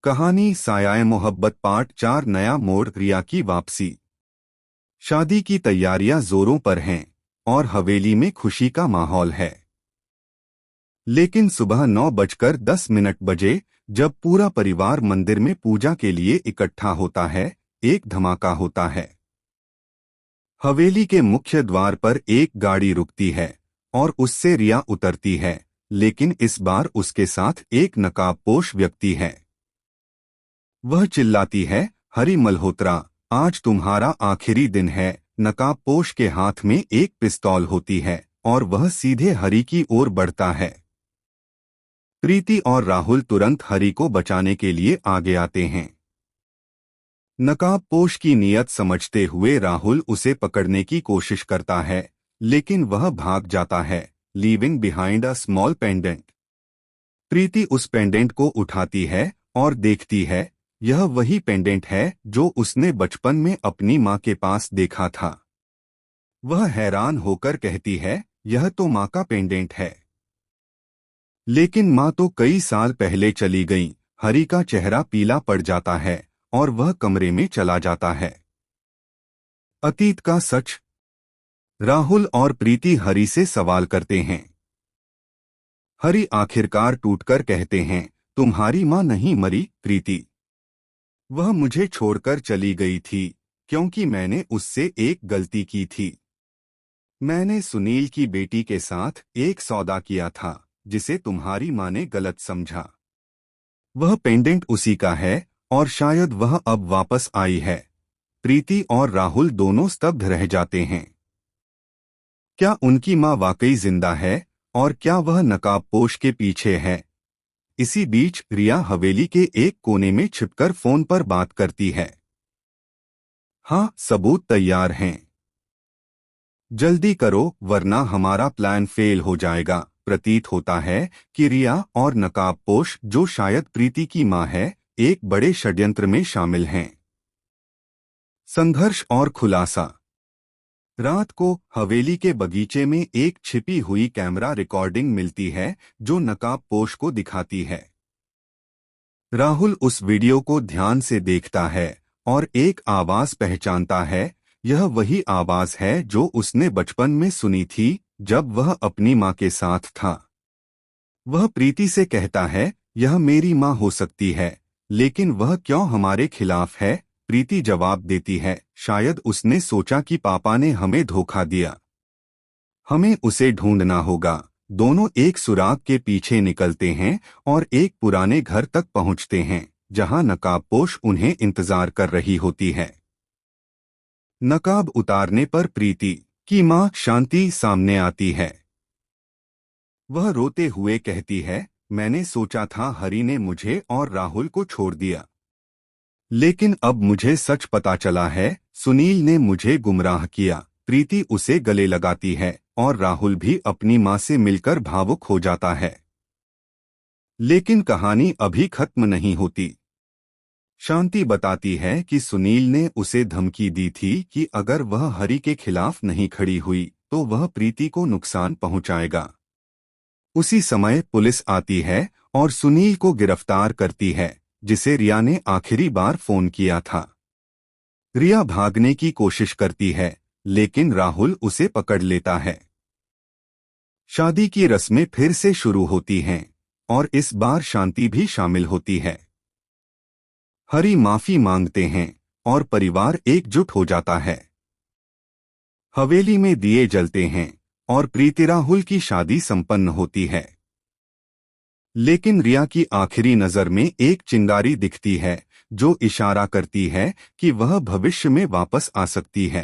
कहानी सायाए मोहब्बत पार्ट 4 नया मोड़ रिया की वापसी। शादी की तैयारियां जोरों पर हैं और हवेली में खुशी का माहौल है। लेकिन सुबह 9:10 बजे जब पूरा परिवार मंदिर में पूजा के लिए इकट्ठा होता है, एक धमाका होता है। हवेली के मुख्य द्वार पर एक गाड़ी रुकती है और उससे रिया उतरती है, लेकिन इस बार उसके साथ एक नकाबपोश व्यक्ति है। वह चिल्लाती है, हरी मल्होत्रा, आज तुम्हारा आखिरी दिन है। नकाबपोश के हाथ में एक पिस्तौल होती है और वह सीधे हरी की ओर बढ़ता है। प्रीति और राहुल तुरंत हरी को बचाने के लिए आगे आते हैं। नकाबपोश की नीयत समझते हुए राहुल उसे पकड़ने की कोशिश करता है, लेकिन वह भाग जाता है, leaving behind a small pendant. Preeti उस पेंडेंट को उठाती है और देखती है, यह वही पेंडेंट है जो उसने बचपन में अपनी माँ के पास देखा था। वह हैरान होकर कहती है, यह तो माँ का पेंडेंट है। लेकिन माँ तो कई साल पहले चली गई। हरी का चेहरा पीला पड़ जाता है और वह कमरे में चला जाता है। अतीत का सच। राहुल और प्रीति हरी से सवाल करते हैं। हरी आखिरकार टूटकर कहते हैं, तुम्हारी माँ नहीं मरी प्रीति, वह मुझे छोड़कर चली गई थी क्योंकि मैंने उससे एक गलती की थी। मैंने सुनील की बेटी के साथ एक सौदा किया था जिसे तुम्हारी माँ ने गलत समझा। वह पेंडेंट उसी का है और शायद वह अब वापस आई है। प्रीति और राहुल दोनों स्तब्ध रह जाते हैं। क्या उनकी माँ वाकई जिंदा है और क्या वह नकाबपोश के पीछे है? इसी बीच रिया हवेली के एक कोने में छिपकर फोन पर बात करती है। हाँ, सबूत तैयार हैं। जल्दी करो वरना हमारा प्लान फेल हो जाएगा। प्रतीत होता है कि रिया और नकाबपोश, जो शायद प्रीति की मां है, एक बड़े षड्यंत्र में शामिल हैं। संघर्ष और खुलासा। रात को हवेली के बगीचे में एक छिपी हुई कैमरा रिकॉर्डिंग मिलती है जो नकाबपोश को दिखाती है। राहुल उस वीडियो को ध्यान से देखता है और एक आवाज पहचानता है। यह वही आवाज है जो उसने बचपन में सुनी थी जब वह अपनी माँ के साथ था। वह प्रीति से कहता है, यह मेरी माँ हो सकती है, लेकिन वह क्यों हमारे खिलाफ है? प्रीति जवाब देती है, शायद उसने सोचा कि पापा ने हमें धोखा दिया, हमें उसे ढूंढना होगा। दोनों एक सुराग के पीछे निकलते हैं और एक पुराने घर तक पहुंचते हैं जहां नकाबपोश उन्हें इंतजार कर रही होती है। नकाब उतारने पर प्रीति की मां शांति सामने आती है। वह रोते हुए कहती है, मैंने सोचा था हरी ने मुझे और राहुल को छोड़ दिया, लेकिन अब मुझे सच पता चला है, सुनील ने मुझे गुमराह किया। प्रीति उसे गले लगाती है और राहुल भी अपनी मां से मिलकर भावुक हो जाता है। लेकिन कहानी अभी खत्म नहीं होती। शांति बताती है कि सुनील ने उसे धमकी दी थी कि अगर वह हरी के खिलाफ नहीं खड़ी हुई तो वह प्रीति को नुकसान पहुंचाएगा। उसी समय पुलिस आती है और सुनील को गिरफ्तार करती है, जिसे रिया ने आखिरी बार फोन किया था। रिया भागने की कोशिश करती है, लेकिन राहुल उसे पकड़ लेता है। शादी की रस्में फिर से शुरू होती हैं और इस बार शांति भी शामिल होती है। हरी माफी मांगते हैं और परिवार एकजुट हो जाता है। हवेली में दिए जलते हैं और प्रीति राहुल की शादी संपन्न होती है। लेकिन रिया की आखिरी नजर में एक चिंगारी दिखती है जो इशारा करती है कि वह भविष्य में वापस आ सकती है।